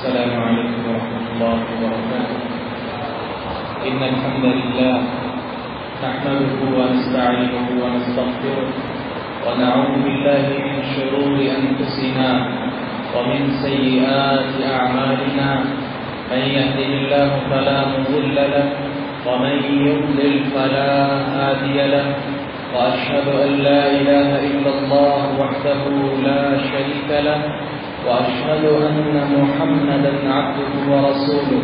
السلام عليكم ورحمة الله وبركاته. إن الحمد لله نحمده ونستعينه ونستغفره ونعوذ بالله من شرور أنفسنا ومن سيئات أعمالنا. من يهده الله فلا مضل له ومن يضلل فلا هادي له. وأشهد أن لا إله إلا الله وحده لا شريك له وأشهد أن محمدا عبده ورسوله.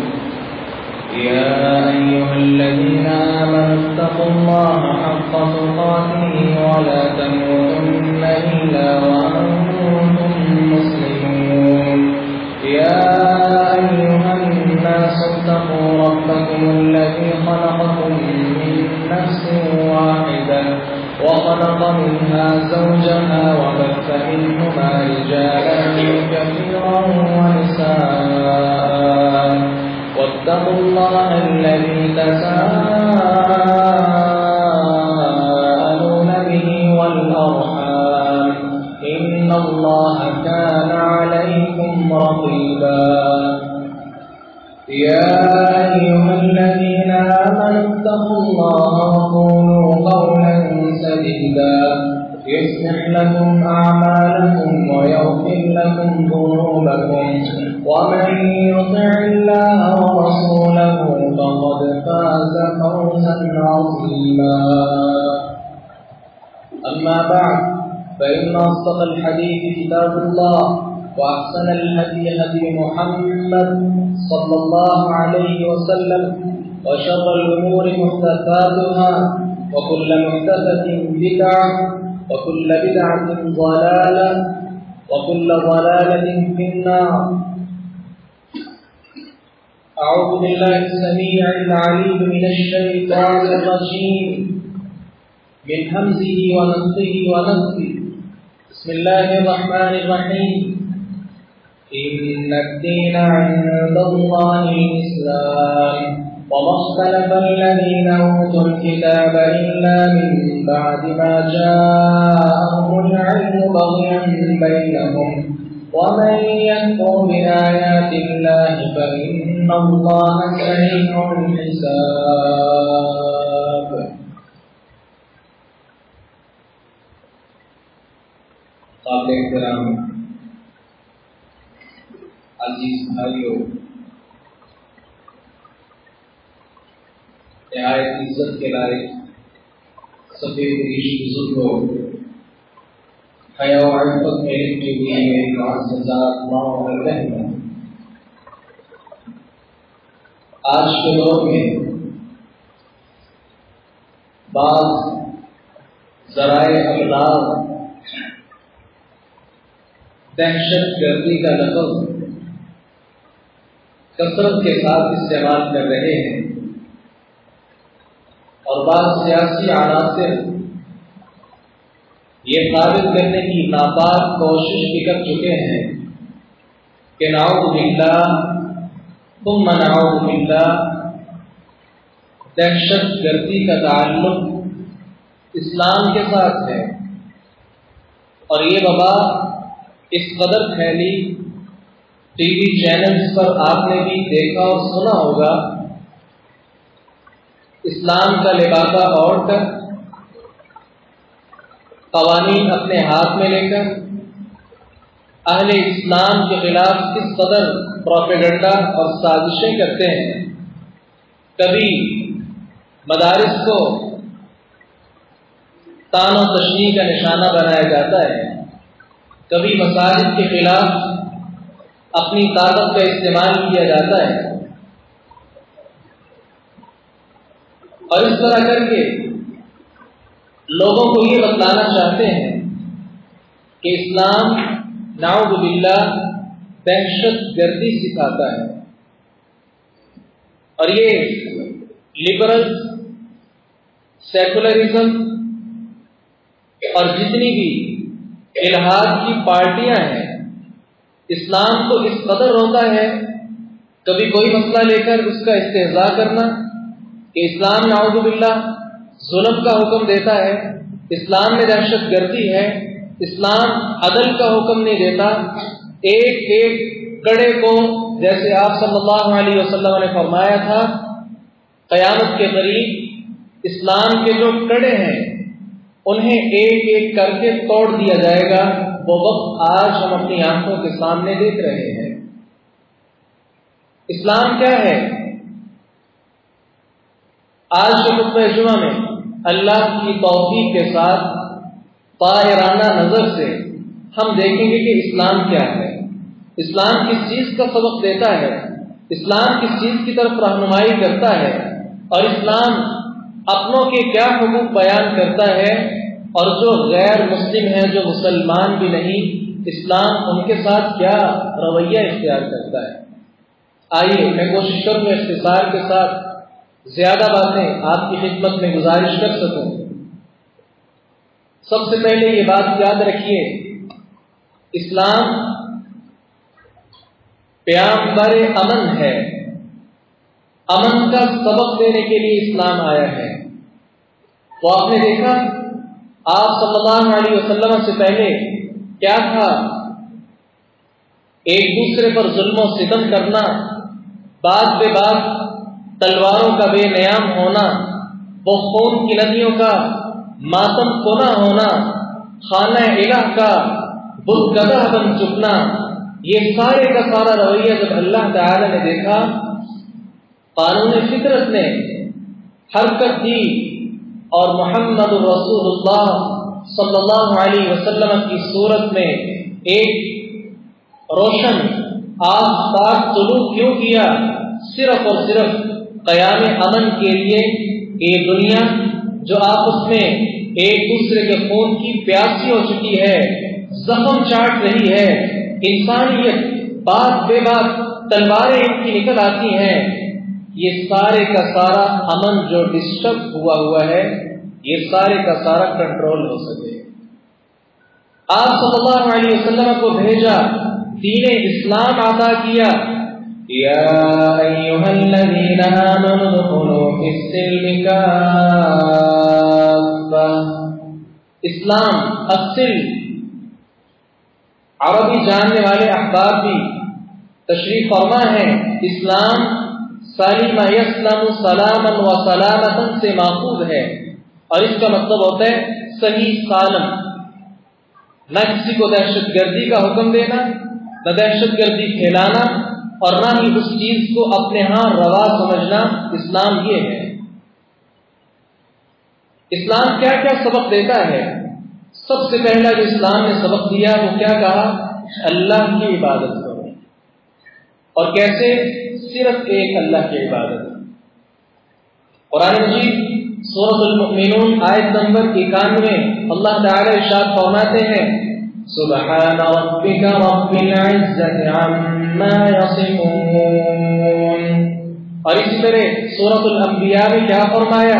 يا أيها الذين آمنوا اتقوا الله حق تقاته ولا تموتن إلا وأنتم مسلمون. يا أيها الناس اتقوا ربكم الذي خلقكم من نفس واحدة وخلق منها زوجها وبث منهما رجالا كثيرا ونساء. واتقوا الله الذي تساءلون به والأرحام إن الله كان عليكم رقيبا. يا أيها الذين آمنوا اتقوا الله وقولوا قولا سديدا يصلح لكم أعمالكم ويغفر لكم ذنوبكم ومن يطع الله ورسوله فقد فاز فوزا عظيما. أما بعد فإن أصدق الحديث كتاب الله وأحسن الهدي هدي محمد صلى الله عليه وسلم وشر الأمور محدثاتها وكل محدثة بدعة وكل بدعة ضلالة وكل ضلالة في النار. أعوذ بالله السميع العليم من الشيطان الرجيم من همزه ونفخه ونفثه. بسم الله الرحمن الرحيم. إن الدين عند الله الإسلام وما اختلف الذين أوتوا الكتاب إلا من بعد ما جاءهم العلم بغيا بينهم ومن يكفر بآيات الله فإن الله سريع الحساب. قابل احترام عزیز بھائیوں، نہایت عزت کے لائق سفید ریش بزرگوں، حیا و عفت میں لپٹی ہوئی میری معززات ماں اور بہنوں، آج کے دور میں بعض ذرائع ابلاغ دہشت گردی کا لفظ کثرت کے ساتھ استعمال کر رہے ہیں اور بعض سیاسی عناصر یہ ثابت کرنے کی ناپاک کوشش بھی کر چکے ہیں کہ نعوذ باللہ ثم نعوذ باللہ دہشت گردی کا تعلق اسلام کے ساتھ ہے. اور یہ وبا اس قدر پھیلی، ٹی وی چینلز پر آپ نے بھی دیکھا اور سنا ہوگا، اسلام کا لبادہ اوڑھ کر، قوانین اپنے ہاتھ میں لے کر اہل اسلام کے خلاف کس قدر پروپیگنڈا اور سازشیں کرتے ہیں. کبھی مدارس کو تان و تشنیع کا نشانہ بنایا جاتا ہے، کبھی مساجد کے خلاف اپنی طاقت کا استعمال کیا جاتا ہے، اور اس طرح کر کے لوگوں کو یہ بتلانا چاہتے ہیں کہ اسلام نعوذ باللہ دہشت گردی سکھاتا ہے. اور یہ لبرل، سیکولرزم اور جتنی بھی الحاد کی پارٹیاں ہیں، اسلام کو اس قدر روکا ہے، کبھی کوئی مسئلہ لے کر اس کا استہزاء کرنا کہ اسلام نعوذ باللہ ظلم کا حکم دیتا ہے، اسلام میں دہشت گردی ہے، اسلام عدل کا حکم نہیں دیتا، ایک ایک کڑے کو جیسے آپ صلی اللہ علیہ وسلم نے فرمایا تھا قیامت کے قریب اسلام کے جو کڑے ہیں انہیں ایک ایک کر کے توڑ دیا جائے گا. وہ وقت آج ہم اپنی آنکھوں کے سامنے دیکھ رہے ہیں. اسلام کیا ہے؟ آج کے خطبہ جمعہ میں اللہ کی توفیق کے ساتھ طائرانہ نظر سے ہم دیکھیں گے کہ اسلام کیا ہے، اسلام کس چیز کا سبق دیتا ہے، اسلام کس چیز کی طرف رہنمائی کرتا ہے، اور اسلام اپنوں کے کیا حقوق بیان کرتا ہے، اور جو غیر مسلم ہیں، جو مسلمان بھی نہیں، اسلام ان کے ساتھ کیا رویہ اختیار کرتا ہے. آئیے میں کوشش کروں اختصار کے ساتھ زیادہ باتیں آپ کی خدمت میں گزارش کر سکوں. سب سے پہلے یہ بات یاد رکھیے، اسلام پیغمبر امن ہے. امن کا سبق دینے کے لیے اسلام آیا ہے. تو آپ نے دیکھا آپ صلی اللہ علیہ وسلم سے پہلے کیا تھا؟ ایک دوسرے پر ظلم و ستم کرنا، بات بے بات تلواروں کا بے نیام ہونا، وہ خون کی ندیوں کا ماتم کونا ہونا، خانہ الہ کا بت گدہ بن چکنا، یہ سارے کا سارا رویہ جب اللہ تعالی نے دیکھا، قانون فطرت نے حرکت دی اور محمد رسول اللہ صلی اللہ علیہ وسلم کی صورت میں ایک روشن آفتاب طلوع کیوں کیا؟ صرف اور صرف قیام امن کے لیے. یہ دنیا جو آپس میں ایک دوسرے کے خون کی پیاسی ہو چکی ہے، زخم چاٹ رہی ہے، انسانیت بات بے بات تلواریں ان کی نکل آتی ہیں، یہ سارے کا سارا امن جو ڈسٹرب ہوا ہے، یہ سارے کا سارا کنٹرول ہو سکے. آپ صلی اللہ علیہ وسلم کو بھیجا، دین اسلام عطا کیا. یا ایھا الذین آمنوا ادخلوا فی السلم کافہ. اسلام السلم عربی جاننے والے احباب بھی تشریف فرما ہے. اسلام سلم یسلم سلاما و سلامتا سے ماخوذ ہے، اور اس کا مطلب ہوتا ہے صحیح سالم. نہ کسی کو دہشت گردی کا حکم دینا، نہ دہشت گردی پھیلانا، اور نہ ہی اس چیز کو اپنے ہاں روا سمجھنا. اسلام یہ ہے. اسلام کیا کیا سبق دیتا ہے؟ سب سے پہلا جو اسلام نے سبق دیا وہ کیا کہا؟ اللہ کی عبادت کرو. اور کیسے؟ صرف ایک اللہ کی عبادت. قرآن مجید سورۃ المؤمنون آیت نمبر 91 اللہ تعالی ارشاد فرماتے ہیں سبحان ربک رب العزة عما یصفون. اور اسی طرح سورۃ الانبیاء میں کیا فرمایا؟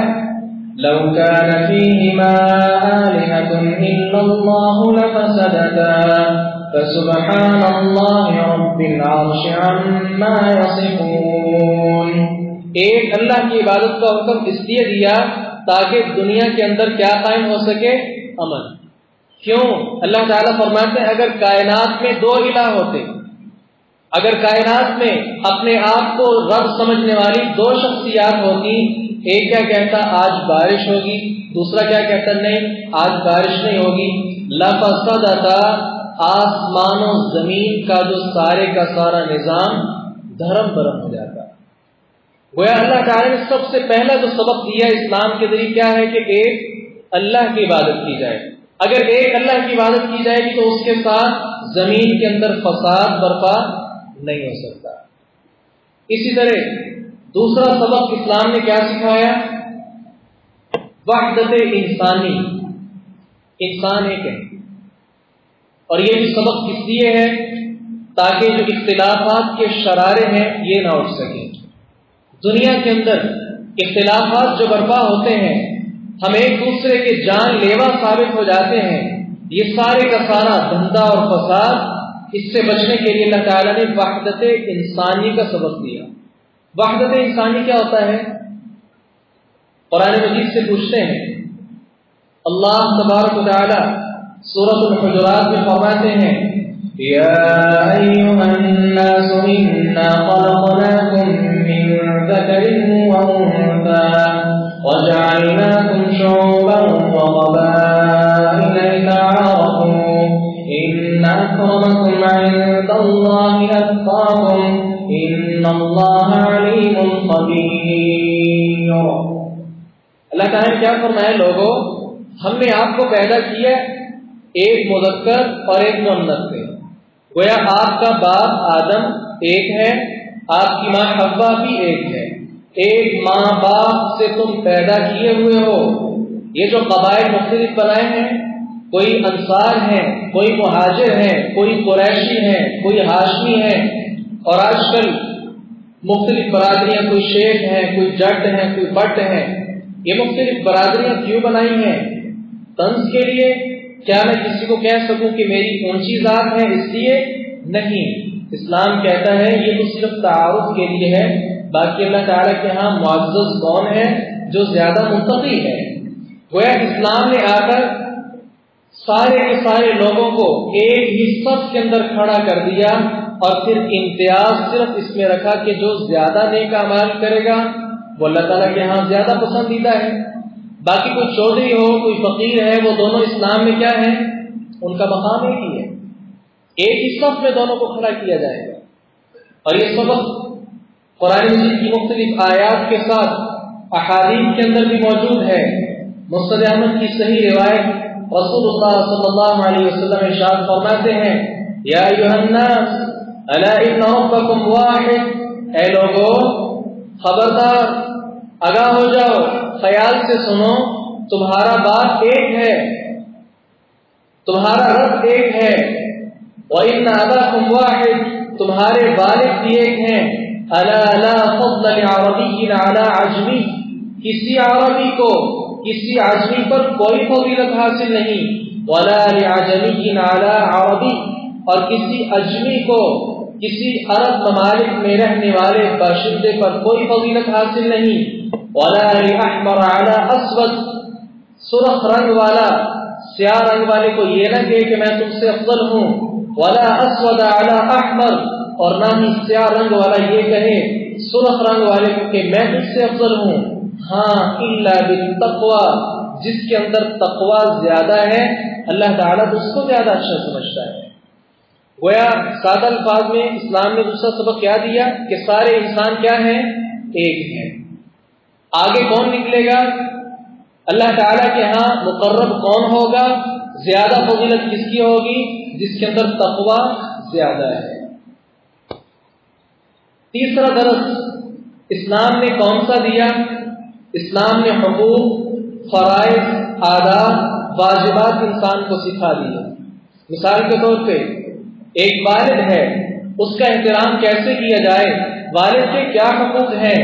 لو كان فيهما آلهة إلا الله لفسدتا فسبحان الله رب العرش عما يصفون. ایک اللہ کی عبادت کا حکم اس لیے دیا تاکہ دنیا کے اندر کیا قائم ہو سکے؟ امن. کیوں؟ اللہ تعالیٰ فرماتے ہیں اگر کائنات میں دو الہ ہوتے، اگر کائنات میں اپنے آپ کو رب سمجھنے والی دو شخصیات ہوتی، ایک کیا کہتا آج بارش ہوگی، دوسرا کیا کہتا نہیں آج بارش نہیں ہوگی، لفسدتا آسمان و زمین کا جو سارے کا سارا نظام دھرم برم ہو جاتا. گویا اللہ تعالی نے سب سے پہلا جو سبق دیا اسلام کے ذریعے کیا ہے کہ ایک اللہ کی عبادت کی جائے. اگر ایک اللہ کی عبادت کی جائے گی تو اس کے ساتھ زمین کے اندر فساد برپا نہیں ہو سکتا. اسی طرح دوسرا سبق اسلام نے کیا سکھایا؟ وحدت انسانی. انسان ایک ہے، اور یہ بھی سبق کس لیے ہے؟ تاکہ جو اختلافات کے شرارے ہیں یہ نہ اٹھ سکیں. دنیا کے اندر اختلافات جو برپا ہوتے ہیں، ہم ایک دوسرے کے جان لیوا ثابت ہو جاتے ہیں، یہ سارے کا سارا دھندا اور فساد، اس سے بچنے کے لیے اللہ تعالیٰ نے وحدت انسانی کا سبق دیا. وحدت انسانی کیا ہوتا ہے؟ قرآن مجید سے پوچھتے ہیں. اللہ تبارک و تعالی سورۃ الحجرات میں فرماتے ہیں يا أيها الناس إنا خلقناكم من ذكر وأنثى وجعلناكم شعوبا وقبائل لتعارفوا إن أكرمكم عند الله أتقاكم إن الله عليم خبير. اللہ تعالیٰ نے کیا فرمایا؟ لوگوں، ہم نے آپ کو پیدا کیا ایک مذکر اور ایک مؤنث سے. گویا آپ کا باپ آدم ایک ہے، آپ کی ماں حوا بھی ایک ہے. ایک ماں باپ سے تم پیدا کیے ہوئے ہو. یہ جو قبائل مختلف بنائے ہیں، کوئی انصار ہیں، کوئی مہاجر ہیں، کوئی قریشی ہیں، کوئی ہاشمی ہیں، اور آج کل مختلف برادریاں، کوئی شیخ ہیں، کوئی جٹ ہیں، کوئی بٹ ہیں. یہ مختلف برادریاں کیوں بنائی ہیں؟ طنز کے لیے؟ کیا میں کسی کو کہہ سکوں کہ میری اونچی ذات ہے اس لیے؟ نہیں. اسلام کہتا ہے یہ تو صرف تعارف کے لیے ہے. باقی اللہ تعالیٰ کے ہاں معزز کون ہے؟ جو زیادہ متقی ہے. گویا اسلام نے آ کر سارے کے سارے لوگوں کو ایک ہی صف کے اندر کھڑا کر دیا، اور پھر امتیاز صرف اس میں رکھا کہ جو زیادہ نیک اعمال کرے گا وہ اللہ تعالیٰ کے ہاں زیادہ پسندیدہ ہے. باقی کوئی چودھری ہو، کوئی فقیر ہے، وہ دونوں اسلام میں کیا ہے؟ ان کا مقام ایک ہی ہے. ایک ہی صف میں دونوں کو کھڑا کیا جائے گا. اور یہ سبق قرآن مجید کی مختلف آیات کے ساتھ احادیث کے اندر بھی موجود ہے. مسند احمد کی صحیح روایت رسول اللہ صلی اللہ علیہ وسلم ارشاد فرماتے ہیں، یا ایھا الناس الا ان ربکم واحد. اے لوگوں، خبردار، آگاہ ہو جاؤ، خیال سے سنو، تمہارا باپ ایک ہے، تمہارا رب ایک ہے. وَإِنَّ أَبَاكُمْ وَاحِدٌ، تمہارے والد بھی ایک ہیں. أَلَا لَا فَضْلَ لِعَرَبِيٍّ عَلَىٰ عَجْمِيٍّ، کسی عربی کو کسی عجمی پر کوئی فضیلت حاصل نہیں. وَلَا لِعَجَمِيٍّ عَلَىٰ عَرَبِيٍّ، اور کسی عجمی کو کسی عرب ممالک میں رہنے والے باشندے پر کوئی فضیلت حاصل نہیں. وَلَا لِأَحْمَرَ عَلَىٰ أَسْوَدٍ، سرخ رنگ والا سیاہ رنگ والے کو یہ نہ کہے کہ میں تم سے افضل ہوں. وَلَا أَسْوَدَ عَلَىٰ أَحْمَرٍ، اور نہ ہی سیاہ رنگ والا یہ کہے سرخ رنگ والے کو کہ میں تم سے افضل ہوں. ہاں إِلَّا بِالتَّقْوَىٰ، جس کے اندر تقوی زیادہ ہے اللہ تعالیٰ اس کو زیادہ اچھا سمجھتا ہے. گویا سادہ الفاظ میں اسلام نے دوسرا سبق کیا دیا کہ سارے انسان کیا ہیں؟ ایک ہیں. آگے کون نکلے گا؟ اللہ تعالیٰ کے ہاں مقرب کون ہوگا؟ زیادہ فضیلت کس کی ہوگی؟ جس کے اندر تقوی زیادہ ہے. تیسرا درس اسلام نے کون سا دیا؟ اسلام نے حقوق، فرائض، آداب، واجبات انسان کو سکھا دیے. مثال کے طور پہ ایک والد ہے، اس کا احترام کیسے کیا جائے، والد کے کیا حقوق ہیں،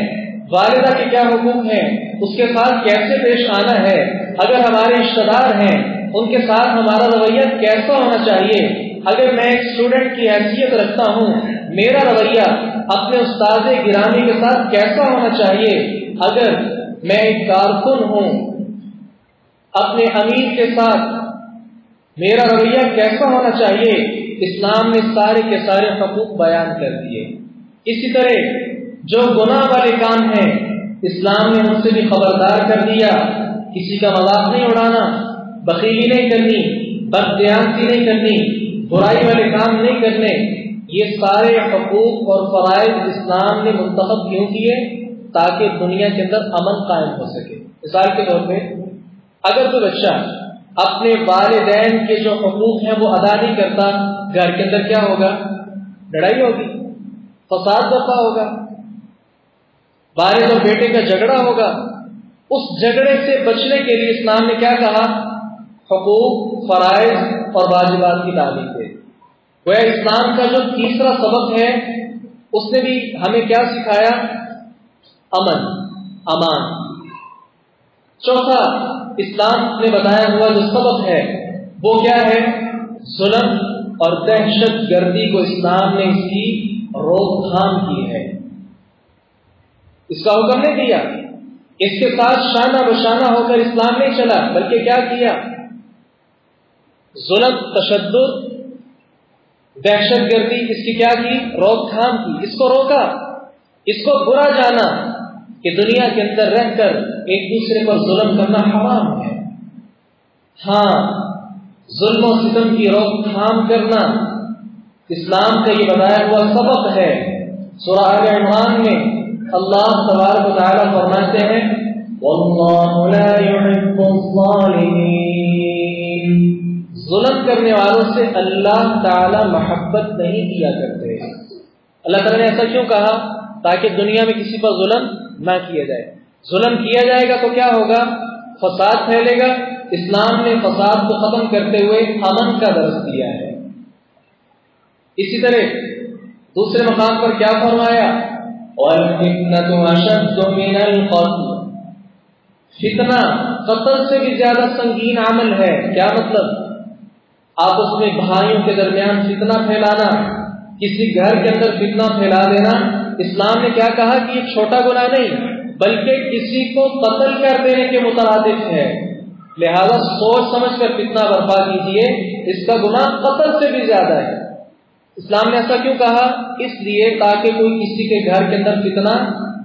والدہ کے کیا حقوق ہیں، اس کے ساتھ کیسے پیش آنا ہے. اگر ہمارے رشتہ دار ہیں ان کے ساتھ ہمارا رویہ کیسا ہونا چاہیے. اگر میں ایک اسٹوڈنٹ کی حیثیت رکھتا ہوں، میرا رویہ اپنے استاد گرامی کے ساتھ کیسا ہونا چاہیے. اگر میں ایک کارکن ہوں، اپنے امیر کے ساتھ میرا رویہ کیسا ہونا چاہیے. اسلام نے سارے کے سارے حقوق بیان کر دیے. اسی طرح جو گناہ والے کام ہیں اسلام نے ان سے بھی خبردار کر دیا. کسی کا مذاق نہیں اڑانا، بخیلی نہیں کرنی، بددیانتی نہیں کرنی، برائی والے کام نہیں کرنے. یہ سارے حقوق اور فرائض اسلام نے منتخب کیوں کیے؟ تاکہ دنیا کے اندر امن قائم ہو سکے. مثال کے طور پہ اگر کوئی بچہ اپنے والدین کے جو حقوق ہیں وہ ادا نہیں کرتا، گھر کے اندر کیا ہوگا؟ لڑائی ہوگی، فساد برپا ہوگا، والد اور بیٹے کا جھگڑا ہوگا. اس جھگڑے سے بچنے کے لیے اسلام نے کیا کہا؟ حقوق، فرائض اور واجبات کی تعلیم دے. وہ اسلام کا جو تیسرا سبق ہے اس نے بھی ہمیں کیا سکھایا؟ امن، امان. چوتھا اسلام نے بتایا ہوا جو سبق ہے وہ کیا ہے؟ ظلم اور دہشت گردی کو اسلام نے اس کی روک تھام کی ہے. اس کا حکم نہیں دیا، اس کے ساتھ شانہ بشانہ ہو کر اسلام نہیں چلا، بلکہ کیا کیا؟ ظلم، تشدد، دہشت گردی اس کی کیا کی؟ روک تھام کی، اس کو روکا، اس کو برا جانا کہ دنیا کے اندر رہ کر ایک دوسرے پر ظلم کرنا حرام ہے۔ ہاں، ظلم و ستم کی روک تھام کرنا اسلام کا یہ بتایا ہوا سبق ہے۔ سورہ آل عمران میں اللہ تبارک و تعالیٰ فرماتے ہیں وَاللَّهُ لَا يُحِبُّ الظَّالِمِينَ، ظلم کرنے والوں سے اللہ تعالیٰ محبت نہیں کیا کرتے۔ اللہ تعالیٰ نے ایسا کیوں کہا؟ تاکہ دنیا میں کسی پر ظلم نہ کیا جائے۔ ظلم کیا جائے گا تو کیا ہوگا؟ فساد پھیلے گا۔ اسلام نے فساد کو ختم کرتے ہوئے امن کا درس دیا ہے۔ اسی طرح دوسرے مقام پر کیا فرمایا؟ وَالْفِتْنَةُ أَشَدُّ مِنَ الْقَتْلِ، فتنہ قتل سے بھی زیادہ سنگین عمل ہے۔ کیا مطلب؟ آپس میں بھائیوں کے درمیان فتنہ پھیلانا، کسی گھر کے اندر فتنہ پھیلا دینا، اسلام نے کیا کہا کہ یہ چھوٹا گناہ نہیں بلکہ کسی کو قتل کر دینے کے مترادف ہے۔ لہذا سوچ سمجھ کر فتنہ برپا کیجیے، اس کا گناہ قتل سے بھی زیادہ ہے۔ اسلام نے ایسا کیوں کہا؟ اس لیے تاکہ کوئی کسی کے گھر کے اندر فتنہ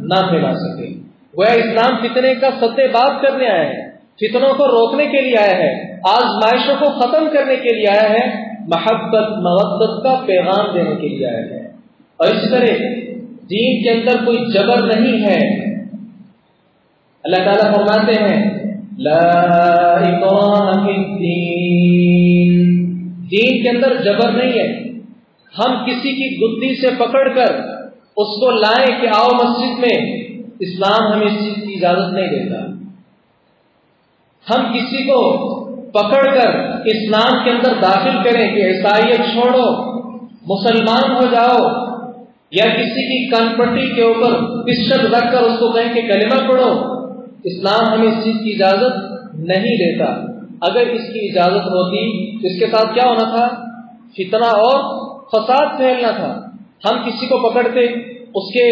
نہ پھیلا سکے۔ وہ اسلام فتنے کا ستے باب کرنے آیا ہے، فتنوں کو روکنے کے لیے آیا ہے، آزمائشوں کو ختم کرنے کے لیے آیا ہے، محبت مودت کا پیغام دینے کے لیے آیا ہے۔ اور اس طرح دین کے اندر کوئی جبر نہیں ہے۔ اللہ تعالیٰ فرماتے ہیں لا اکراہ فی الدین، دین کے اندر جبر نہیں ہے۔ ہم کسی کی گدی سے پکڑ کر اس کو لائیں کہ آؤ مسجد میں، اسلام ہمیں اس چیز کی اجازت نہیں دیتا۔ ہم کسی کو پکڑ کر اسلام کے اندر داخل کریں کہ عیسائیت چھوڑو، مسلمان ہو جاؤ، یا کسی کی کان پٹی کے اوپر پسٹل رکھ کر اس کو کہیں کہ کلمہ پڑھو، اسلام ہمیں اس چیز کی اجازت نہیں دیتا۔ اگر اس کی اجازت ہوتی تو اس کے ساتھ کیا ہونا تھا؟ فتنہ اور فساد پھیلنا تھا۔ ہم کسی کو پکڑتے، اس کے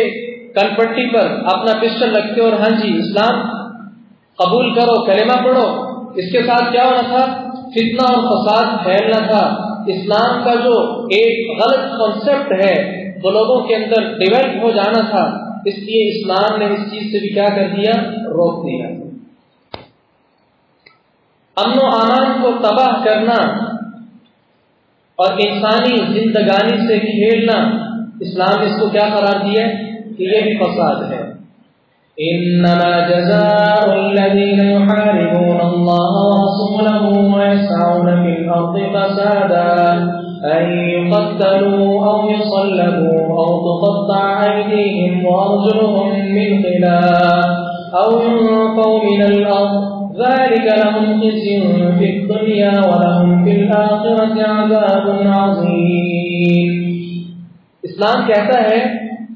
کن پٹی پر اپنا پسٹل رکھتے اور ہاں جی اسلام قبول کرو، کلمہ پڑھو، اس کے ساتھ کیا ہونا تھا؟ فتنہ اور فساد پھیلنا تھا۔ اسلام کا جو ایک غلط کانسیپٹ ہے وہ لوگوں کے اندر ڈیولپ ہو جانا تھا، اس لیے اسلام نے اس چیز سے بھی کیا کر دیا؟ روک دیا۔ امن و امان کو تباہ کرنا اور انسانی زندگانی سے کھیلنا، اسلام نے اس کو کیا قرار دیا کہ یہ بھی فساد ہے۔ انما جزاء الذين يحاربون الله ورسوله ويسعون في الارض فسادا ان يقتلوا او يصلبوا او تقطع ايديهم وارجلهم من خلاف او ينفوا من الارض ذلك لهم خزي في الدنيا ولهم في الآخرة عذاب عظيم۔ اسلام کہتا ہے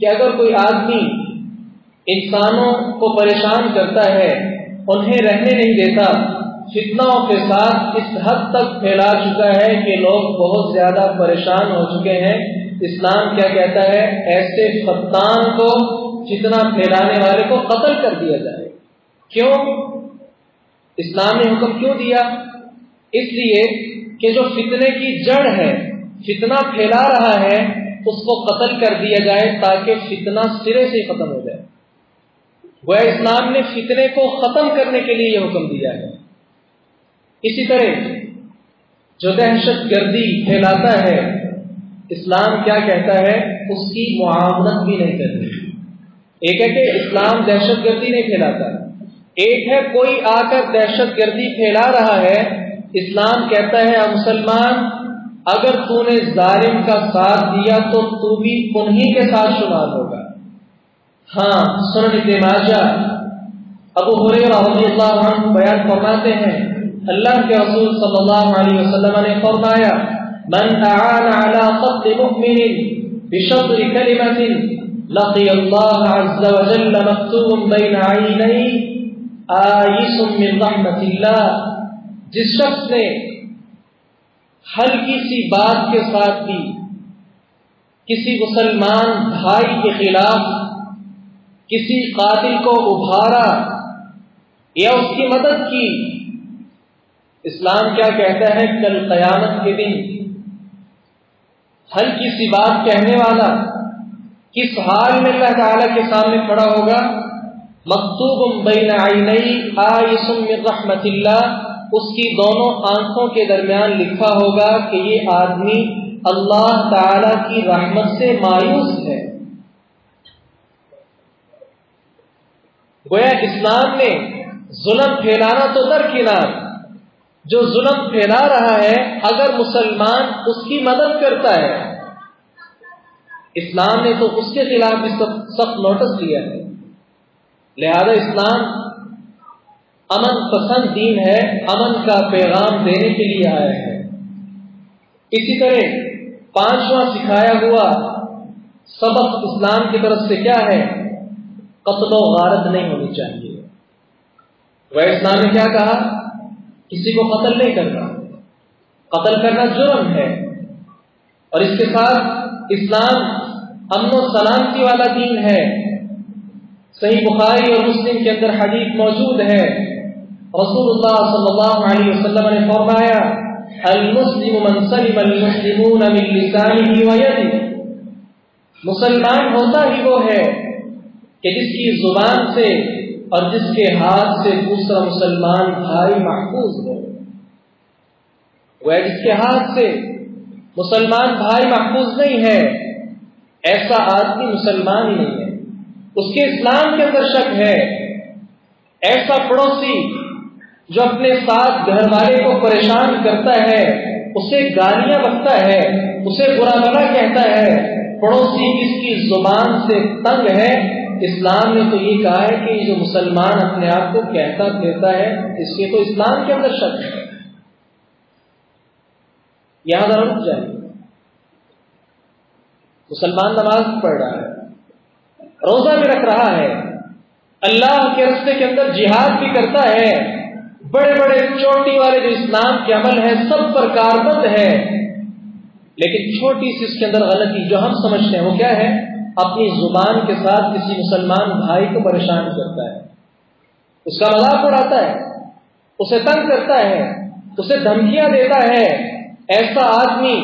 کہ اگر کوئی آدمی انسانوں کو پریشان کرتا ہے، انہیں رہنے نہیں دیتا، فتنہ و فساد اس حد تک پھیلا چکا ہے کہ لوگ بہت زیادہ پریشان ہو چکے ہیں، اسلام کیا کہتا ہے؟ ایسے فتان کو، فتنہ پھیلانے والے کو قتل کر دیا جائے۔ کیوں؟ اسلام نے حکم کیوں دیا؟ اس لیے کہ جو فتنے کی جڑ ہے، فتنہ پھیلا رہا ہے، اس کو قتل کر دیا جائے تاکہ فتنہ سرے سے ختم ہو جائے۔ وہ اسلام نے فتنے کو ختم کرنے کے لیے یہ حکم دیا ہے۔ اسی طرح جو دہشت گردی پھیلاتا ہے، اسلام کیا کہتا ہے؟ اس کی معاونت بھی نہیں کرنی۔ ایک ہے کہ اسلام دہشت گردی نہیں پھیلاتا، ایک ہے کوئی آ کر دہشت گردی پھیلا رہا ہے، اسلام کہتا ہے اے مسلمان، اگر تو نے ظالم کا ساتھ دیا تو تو بھی انہی کے ساتھ شمار ہوگا۔ ہاں، سنن ابن ماجہ ابو ہریرہ رضی اللہ عنہ بیان فرماتے ہیں اللہ کے رسول صلی اللہ علیہ وسلم نے فرمایا من اعان على قتل مؤمن بشطر كلمة لقي الله عز وجل مكتوب بين عينيه آيس من رحمة الله، جس شخص نے ہلکی سی بات کے ساتھ بھی کسی مسلمان بھائی کے خلاف کسی قاتل کو ابھارا یا اس کی مدد کی، اسلام کیا کہتا ہے؟ کل قیامت کے دن ہلکی سی بات کہنے والا کس حال میں اللہ تعالیٰ کے سامنے کھڑا ہوگا؟ مکتوب بین عینی آیس من رحمت اللہ، اس کی دونوں آنکھوں کے درمیان لکھا ہوگا کہ یہ آدمی اللہ تعالی کی رحمت سے مایوس ہے۔ گویا اسلام نے ظلم پھیلانا تو درکنار، جو ظلم پھیلا رہا ہے اگر مسلمان اس کی مدد کرتا ہے، اسلام نے تو اس کے خلاف بھی سخت نوٹس دیا ہے۔ لہذا اسلام امن پسند دین ہے، امن کا پیغام دینے کے لیے آیا ہے۔ اسی طرح پانچواں سکھایا ہوا سبق اسلام کی طرف سے کیا ہے؟ قتل و غارت نہیں ہونی چاہیے۔ وہ اسلام نے کیا کہا؟ کسی کو قتل نہیں کرنا، قتل کرنا جرم ہے۔ اور اس کے ساتھ اسلام امن و سلامتی والا دین ہے۔ صحیح بخاری اور مسلم کے اندر حدیث موجود ہے، رسول اللہ صلی اللہ علیہ وسلم نے فرمایا المسلم من سلم المسلمون من لسانه ويده، مسلمان ہوتا ہی وہ ہے کہ جس کی زبان سے اور جس کے ہاتھ سے دوسرا مسلمان بھائی محفوظ ہو۔ وہ جس کے ہاتھ سے مسلمان بھائی محفوظ نہیں ہے، ایسا آدمی مسلمان ہی نہیں ہے، اس کے اسلام کے اندر شک ہے۔ ایسا پڑوسی جو اپنے ساتھ گھر والے کو پریشان کرتا ہے، اسے گالیاں بکتا ہے، اسے برا بھلا کہتا ہے، پڑوسی اس کی زبان سے تنگ ہے، اسلام نے تو یہ کہا ہے کہ جو مسلمان اپنے آپ کو کہتا پھرتا ہے اس کے تو اسلام کے اندر شک ہے۔ یہاں ذرا رک جائیں، مسلمان نماز پڑھ رہا ہے، روزہ بھی رکھ رہا ہے، اللہ کے راستے کے اندر جہاد بھی کرتا ہے، بڑے بڑے چوٹی والے جو اسلام کے عمل ہیں سب پر کاربند ہے، لیکن چھوٹی سی اس کے اندر غلطی جو ہم سمجھتے ہیں وہ کیا ہے؟ اپنی زبان کے ساتھ کسی مسلمان بھائی کو پریشان کرتا ہے، اس کا مذاق اڑاتا ہے، اسے تنگ کرتا ہے، اسے دھمکیاں دیتا ہے۔ ایسا آدمی،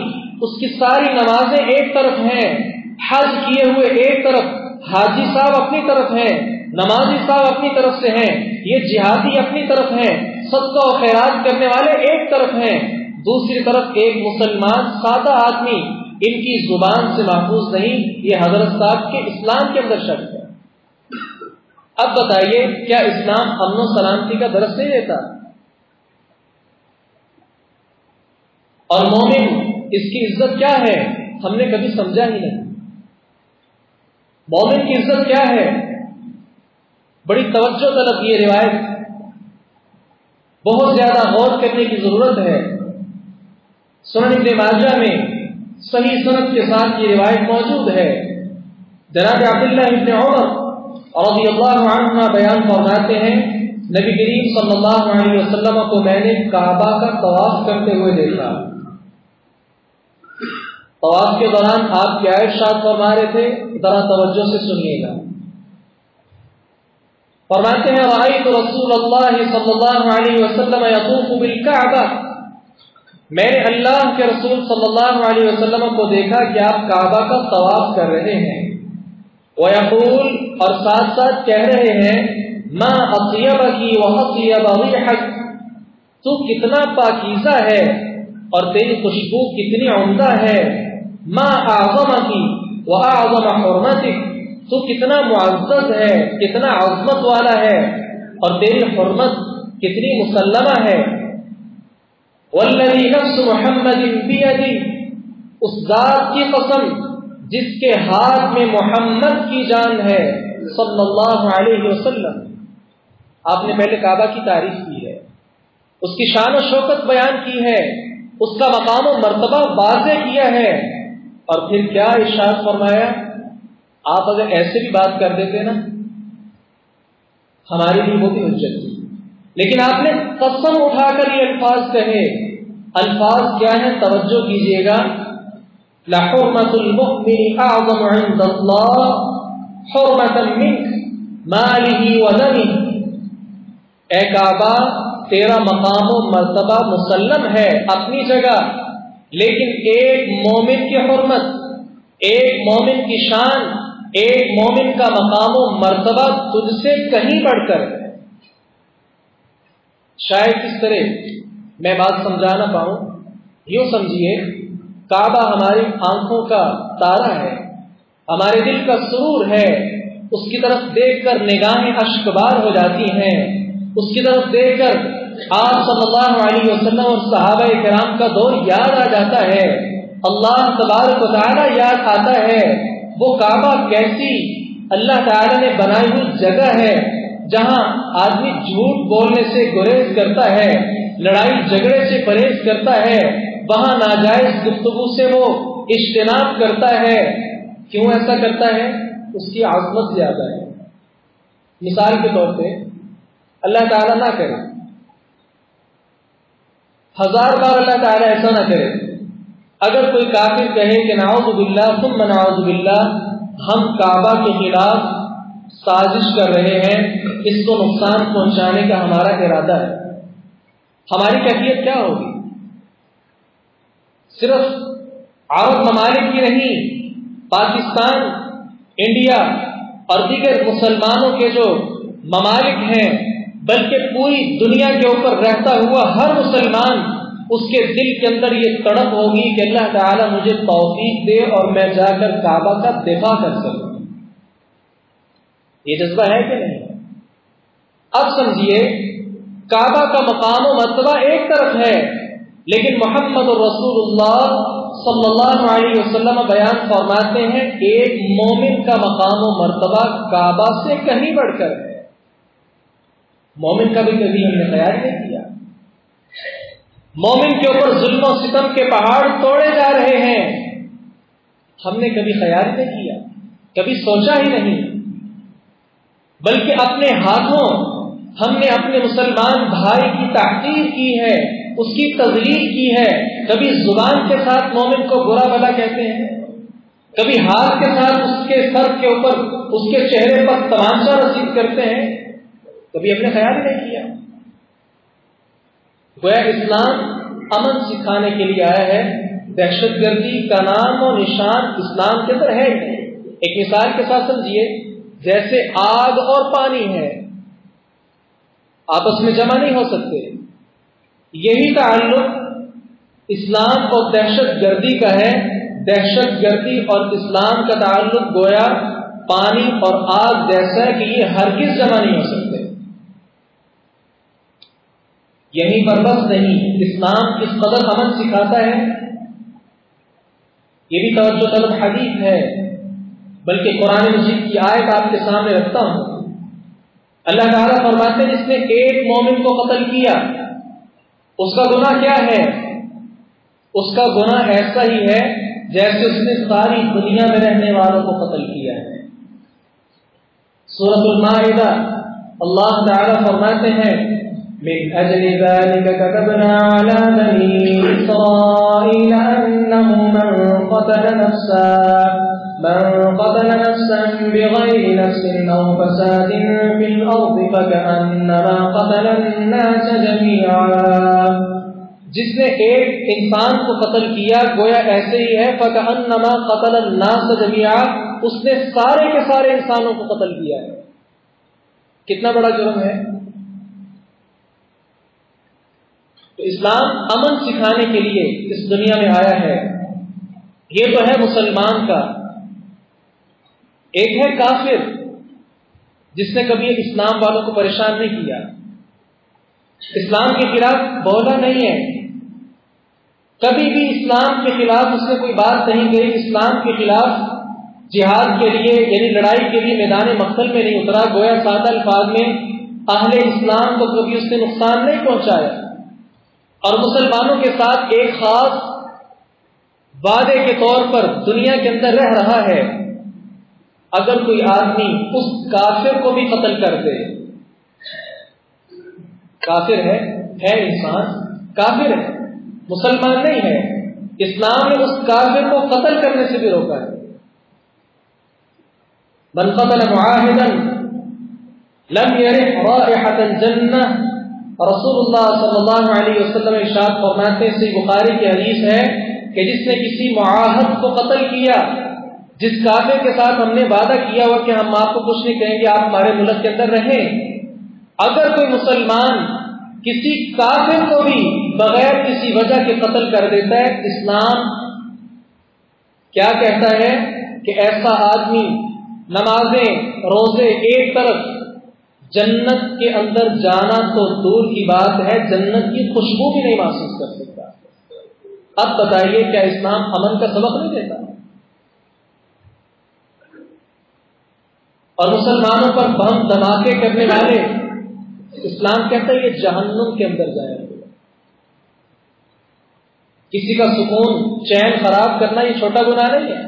اس کی ساری نمازیں ایک طرف ہیں، حج کیے ہوئے ایک طرف، حاجی صاحب اپنی طرف ہیں، نمازی صاحب اپنی طرف سے ہیں، یہ جہادی اپنی طرف ہیں، صدقہ و خیرات کرنے والے ایک طرف ہیں، دوسری طرف ایک مسلمان سادہ آدمی، ان کی زبان سے محفوظ نہیں، یہ حضرت صاحب کے اسلام کے اندر شک ہے۔ اب بتائیے کیا اسلام امن و سلامتی کا درس نہیں دیتا؟ اور مومن اس کی عزت کیا ہے ہم نے کبھی سمجھا ہی نہیں۔ مومن کی عزت کیا ہے؟ بڑی توجہ طلب یہ روایت، بہت زیادہ غور کرنے کی ضرورت ہے۔ سنن ابن ماجہ میں صحیح سند کے ساتھ یہ روایت موجود ہے۔ جناب عبداللہ ابن عمر رضی اللہ عنہ بیان فرماتے ہیں، نبی کریم صلی اللہ علیہ وسلم کو میں نے کعبہ کا طواف کرتے ہوئے دیکھا۔ طواف کے دوران آپ کیا ارشاد فرما رہے تھے؟ ذرا توجہ سے سنیے گا۔ فرماتے ہیں رأیت رسول اللہ صلی اللہ علیہ وسلم یطوف بالکعبہ، میں نے اللہ کے رسول صلی اللہ علیہ وسلم کو دیکھا کہ آپ کعبہ کا طواف کر رہے ہیں، ویقول، اور ساتھ ساتھ کہہ رہے ہیں، ما اطیبکی واطیب ریحک، تو کتنا پاکیزہ ہے اور تیری خوشبو کتنی عمدہ ہے، ما اعظمکی واعظم حرمتک، تو کتنا معزز ہے، کتنا عظمت والا ہے اور تیری حرمت کتنی مسلمہ ہے۔ والذی نفس محمد بیدی، اس ذات کی قسم جس کے ہاتھ میں محمد کی جان ہے صلی اللہ علیہ وسلم۔ آپ نے پہلے کعبہ کی تعریف کی ہے، اس کی شان و شوکت بیان کی ہے، اس کا مقام و مرتبہ واضح کیا ہے، اور پھر کیا ارشاد فرمایا؟ آپ اگر ایسے بھی بات کر دیتے نا ہمارے لیے وہ بھی حجت تھی، لیکن آپ نے قسم اٹھا کر یہ الفاظ کہے۔ الفاظ کیا ہیں؟ توجہ کیجیے گا۔ لحرمۃ المؤمن اعظم عند اللہ حرمۃ منک مالہ ودمہ، اے کعبہ تیرا مقام و مرتبہ مسلم ہے اپنی جگہ، لیکن ایک مومن کی حرمت، ایک مومن کی شان، ایک مومن کا مقام و مرتبہ تجھ سے کہیں بڑھ کر ہے۔ شاید اس طرح میں بات سمجھا نہ پاؤں، یوں سمجھیے کعبہ ہماری آنکھوں کا تارا ہے، ہمارے دل کا سرور ہے، اس کی طرف دیکھ کر نگاہیں اشکبار ہو جاتی ہیں، اس کی طرف دیکھ کر آپ صلی اللہ علیہ وسلم اور صحابہ کرام کا دور یاد آ جاتا ہے، اللہ تبارک و تعالیٰ یاد آتا ہے۔ وہ کعبہ کیسی اللہ تعالیٰ نے بنائی ہوئی جگہ ہے جہاں آدمی جھوٹ بولنے سے گریز کرتا ہے، لڑائی جھگڑے سے پرہیز کرتا ہے، وہاں ناجائز گفتگو سے وہ اجتناب کرتا ہے۔ کیوں ایسا کرتا ہے؟ اس کی عظمت زیادہ ہے۔ مثال کے طور پہ اللہ تعالیٰ نہ کرے، 1000 بار اللہ تعالیٰ ایسا نہ کرے، اگر کوئی کافر کہے کہ نعوذ باللہ ثم نعوذ باللہ، ہم کعبہ کے خلاف سازش کر رہے ہیں، اس کو نقصان پہنچانے کا ہمارا ارادہ ہے، ہماری کیفیت کیا ہوگی؟ صرف عرب ممالک کی نہیں، پاکستان، انڈیا اور دیگر مسلمانوں کے جو ممالک ہیں، بلکہ پوری دنیا کے اوپر رہتا ہوا ہر مسلمان، اس کے دل کے اندر یہ تڑپ ہوگی کہ اللہ تعالیٰ مجھے توفیق دے اور میں جا کر کعبہ کا دفاع کر سکوں۔ یہ جذبہ ہے کہ نہیں؟ اب سمجھیے کعبہ کا مقام و مرتبہ ایک طرف ہے، لیکن محمد رسول اللہ صلی اللہ علیہ وسلم بیان فرماتے ہیں ایک مومن کا مقام و مرتبہ کعبہ سے کہیں بڑھ کر ہے۔ مومن کا بھی کبھی ہم نے خیال نہیں کیا؟ مومن کے اوپر ظلم و ستم کے پہاڑ توڑے جا رہے ہیں، ہم نے کبھی خیال نہیں کیا، کبھی سوچا ہی نہیں، بلکہ اپنے ہاتھوں ہم نے اپنے مسلمان بھائی کی تحقیر کی ہے، اس کی تذلیل کی ہے۔ کبھی زبان کے ساتھ مومن کو برا بھلا کہتے ہیں، کبھی ہاتھ کے ساتھ اس کے سر کے اوپر، اس کے چہرے پر تمانچہ رسید کرتے ہیں، کبھی ہم نے خیال نہیں کیا۔ گویا اسلام امن سکھانے کے لیے آیا ہے، دہشت گردی کا نام و نشان اسلام کے اندر ہے۔ ایک مثال کے ساتھ سمجھیے، جیسے آگ اور پانی ہے، آپس میں جمع نہیں ہو سکتے، یہی تعلق اسلام اور دہشت گردی کا ہے۔ دہشت گردی اور اسلام کا تعلق گویا پانی اور آگ جیسا ہے کہ یہ ہرگز جمع نہیں ہو سکتے۔ یہیں پر بس نہیں، اسلام کس قدر امن سکھاتا ہے یہ بھی توجہ طلب حدیث ہے، بلکہ قرآن مجید کی آیت آپ کے سامنے رکھتا ہوں۔ اللہ تعالیٰ فرماتے ہیں جس نے ایک مومن کو قتل کیا، اس کا گناہ کیا ہے؟ اس کا گناہ ایسا ہی ہے جیسے اس نے ساری دنیا میں رہنے والوں کو قتل کیا ہے۔ سورۃ المائدہ اللہ تعالیٰ فرماتے ہیں من اجل ذلك كتبنا على بني اسرائيل انه من قتل نفسا بغير نفس او فساد في الارض فكأنما قتل الناس جميعا، جس نے ایک انسان کو قتل کیا گویا ایسے ہی ہے فكأنما قتل الناس جميعا، اس نے سارے کے سارے انسانوں کو قتل کیا ہے۔ کتنا بڑا جرم ہے؟ تو اسلام امن سکھانے کے لیے اس دنیا میں آیا ہے۔ یہ تو ہے مسلمان کا، ایک ہے کافر جس نے کبھی اسلام والوں کو پریشان نہیں کیا، اسلام کے خلاف بولا نہیں ہے، کبھی بھی اسلام کے خلاف اس نے کوئی بات نہیں کہی، اسلام کے خلاف جہاد کے لیے یعنی لڑائی کے لیے میدان مقتل میں نہیں اترا، گویا سادہ الفاظ میں اہل اسلام کو کبھی اس نے نقصان نہیں پہنچایا، اور مسلمانوں کے ساتھ ایک خاص وعدے کے طور پر دنیا کے اندر رہ رہا ہے۔ اگر کوئی آدمی اس کافر کو بھی قتل کر دے، کافر ہے انسان، کافر ہے، مسلمان نہیں ہے، اسلام نے اس کافر کو قتل کرنے سے بھی روکا ہے۔ من قتل معاہدا لم یرح رائحۃ الجنہ، رسول اللہ صلی اللہ علیہ وسلم ارشاد فرماتے ہیں، صحیح بخاری کی حدیث ہے کہ جس نے کسی معاہد کو قتل کیا، جس کافر کے ساتھ ہم نے وعدہ کیا ہوا کہ ہم آپ کو کچھ نہیں کہیں گے، آپ ہمارے ملک کے اندر رہیں، اگر کوئی مسلمان کسی کافر کو بھی بغیر کسی وجہ کے قتل کر دیتا ہے، اسلام کیا کہتا ہے کہ ایسا آدمی نمازیں روزے ایک طرف، جنت کے اندر جانا تو دور کی بات ہے، جنت کی خوشبو بھی نہیں محسوس کر سکتا۔ اب بتائیے کیا اسلام امن کا سبق نہیں دیتا؟ اور مسلمانوں پر بم دھماکے کرنے والے، اسلام کہتا ہے یہ جہنم کے اندر جائے گا۔ کسی کا سکون چین خراب کرنا یہ چھوٹا گناہ نہیں ہے۔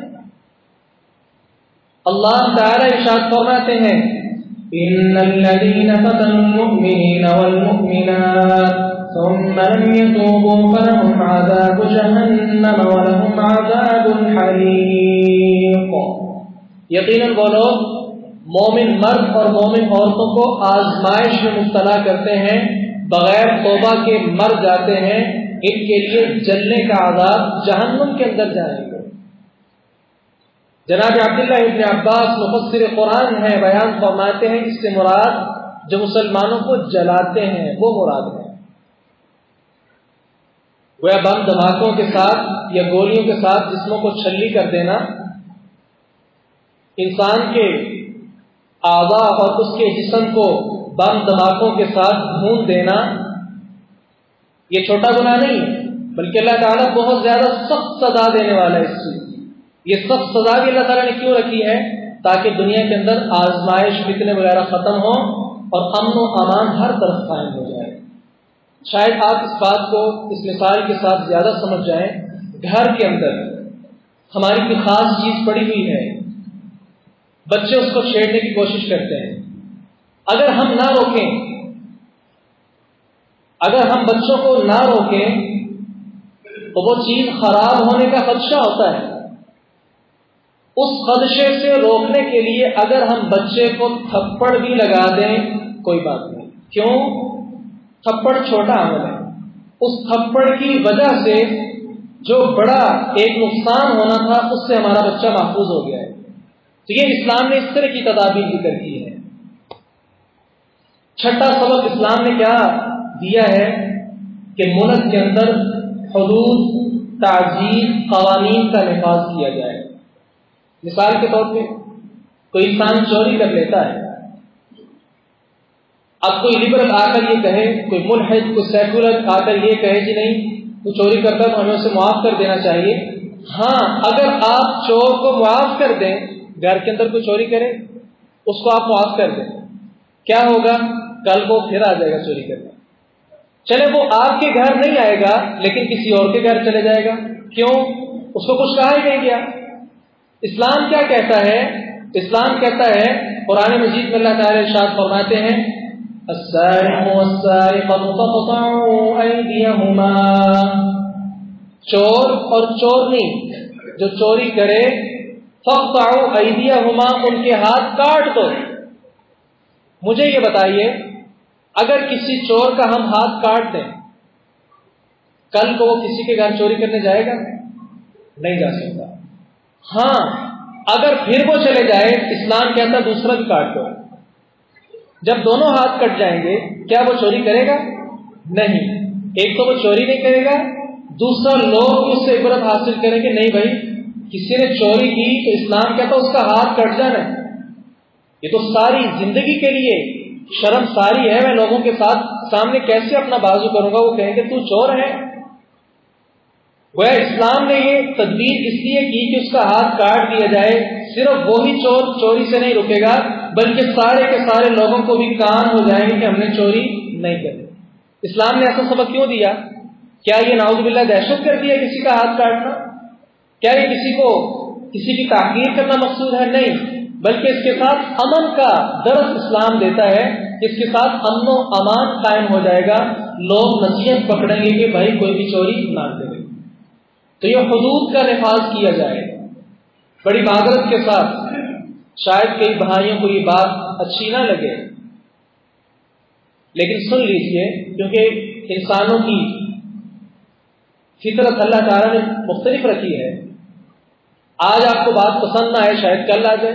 اللہ تعالی ارشاد فرماتے ہیں ان الذين فتنوا المؤمنين والمؤمنات ثم لم يتوبوا فلهم عذاب جهنم ولهم عذاب الحريق۔ یقیناً وہ لوگ مومن مرد اور مومن عورتوں کو آزمائش میں مبتلا کرتے ہیں، بغیر توبہ کے مر جاتے ہیں، ان کے لیے جلنے کا عذاب جہنم کے اندر جائے گا۔ جناب عبداللہ ابن عباس مفسر قرآن ہیں، بیان فرماتے ہیں اس سے مراد جو مسلمانوں کو جلاتے ہیں وہ مراد ہے۔ وہ بم دھماکوں کے ساتھ یا گولیوں کے ساتھ جسموں کو چھلی کر دینا، انسان کے اعضاء اور اس کے جسم کو بم دھماکوں کے ساتھ بھون دینا، یہ چھوٹا گناہ نہیں ہے، بلکہ اللہ تعالیٰ بہت زیادہ سخت سزا دینے والا ہے اس چیز۔ یہ سخت سزا بھی اللہ تعالیٰ نے کیوں رکھی ہے؟ تاکہ دنیا کے اندر آزمائش فتنے وغیرہ ختم ہو اور امن و امان ہر طرف قائم ہو جائے۔ شاید آپ اس بات کو اس مثال کے ساتھ زیادہ سمجھ جائیں۔ گھر کے اندر ہماری کوئی خاص چیز پڑی ہوئی ہے، بچے اس کو چھیڑنے کی کوشش کرتے ہیں، اگر ہم نہ روکیں، اگر ہم بچوں کو نہ روکیں تو وہ چیز خراب ہونے کا خدشہ ہوتا ہے۔ اس خدشے سے روکنے کے لیے اگر ہم بچے کو تھپڑ بھی لگا دیں کوئی بات نہیں، کیوں؟ تھپڑ چھوٹا عمل ہے، اس تھپڑ کی وجہ سے جو بڑا ایک نقصان ہونا تھا اس سے ہمارا بچہ محفوظ ہو گیا ہے۔ تو یہ اسلام نے اس طرح کی تدابیر ذکر کی ہے۔ چھٹا سبق اسلام نے کیا دیا ہے کہ ملک کے اندر حدود، تعزیر، قوانین کا نفاذ کیا جائے۔ مثال کے طور پہ کوئی انسان چوری کر لیتا ہے، اب کوئی لبرل آ کر یہ کہے، کوئی ملحد، کوئی سیکولر آ کر یہ کہے کہ نہیں تو چوری کرتا تو ہمیں اسے معاف کر دینا چاہیے۔ ہاں، اگر آپ چور کو معاف کر دیں، گھر کے اندر کوئی چوری کرے اس کو آپ معاف کر دیں، کیا ہوگا؟ کل وہ پھر آ جائے گا چوری کرنے۔ چلے وہ آپ کے گھر نہیں آئے گا لیکن کسی اور کے گھر چلے جائے گا، کیوں؟ اس کو کچھ کہا ہی نہیں گیا۔ اسلام کیا کہتا ہے؟ اسلام کہتا ہے قرآن مجید میں اللہ تعالی ارشاد فرماتے ہیں السارق والسارقة فاقطعوا أيديهما، چور اور چورنی جو چوری کرے، فاقطعوا أيديهما، ان کے ہاتھ کاٹ دو۔ مجھے یہ بتائیے اگر کسی چور کا ہم ہاتھ کاٹ دیں، کل کو وہ کسی کے گھر چوری کرنے جائے گا؟ نہیں جا سکتا۔ ہاں، اگر پھر وہ چلے جائے، اسلام کہتا دوسرا بھی کاٹ دو۔ جب دونوں ہاتھ کٹ جائیں گے کیا وہ چوری کرے گا؟ نہیں۔ ایک تو وہ چوری نہیں کرے گا، دوسرا لوگ اس سے عبرت حاصل کریں گے، نہیں بھائی کسی نے چوری کی تو اسلام کہتا اس کا ہاتھ کٹ جانا ہے۔ یہ تو ساری زندگی کے لیے شرم ساری ہے، میں لوگوں کے ساتھ سامنے کیسے اپنا بازو کروں گا؟ وہ کہیں گے تو چور ہے۔ وہ اسلام نے یہ تدبیر اس لیے کی کہ اس کا ہاتھ کاٹ دیا جائے، صرف وہی چور چوری سے نہیں رکے گا بلکہ سارے کے سارے لوگوں کو بھی کان ہو جائیں گے کہ ہم نے چوری نہیں کری۔ اسلام نے ایسا سبق کیوں دیا؟ کیا یہ نعوذ باللہ دہشت گردی ہے کسی کا ہاتھ کاٹنا؟ کیا یہ کسی کی تحقیر کرنا مقصود ہے؟ نہیں، بلکہ اس کے ساتھ امن کا درس اسلام دیتا ہے، اس کے ساتھ امن و امان قائم ہو جائے گا، لوگ نصیحت پکڑیں گے کہ بھائی کوئی بھی چوری نہ کرے۔ تو یہ حدود کا نفاذ کیا جائے۔ بڑی معذرت کے ساتھ شاید کئی بھائیوں کو یہ بات اچھی نہ لگے، لیکن سن لیجئے، کیونکہ انسانوں کی فطرت اللہ تعالیٰ نے مختلف رکھی ہے. آج آپ کو بات پسند نہ آئے، شاید کل آ جائے.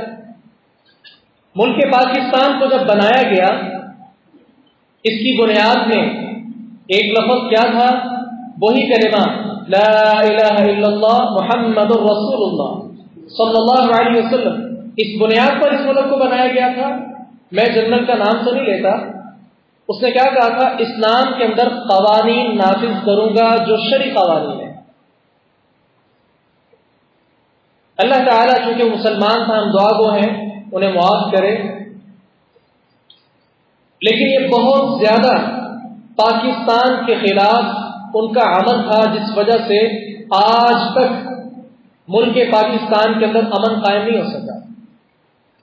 ملک پاکستان کو جب بنایا گیا، اس کی بنیاد میں ایک لفظ کیا تھا؟ وہی کلمہ لا الہ الا اللہ محمد الرسول اللہ صلی اللہ علیہ وسلم. اس بنیاد پر اس ملک کو بنایا گیا تھا. میں جنرل کا نام تو نہیں لیتا. اس نے کیا کہا تھا؟ اسلام کے اندر قوانین نافذ کروں گا جو شرعی قوانین ہیں. اللہ تعالیٰ چونکہ مسلمان تھا، ہم دعا گو ہیں، انہیں معاف کرے. لیکن یہ بہت زیادہ پاکستان کے خلاف ان کا عمل تھا، جس وجہ سے آج تک ملک پاکستان کے اندر امن قائم نہیں ہو سکا.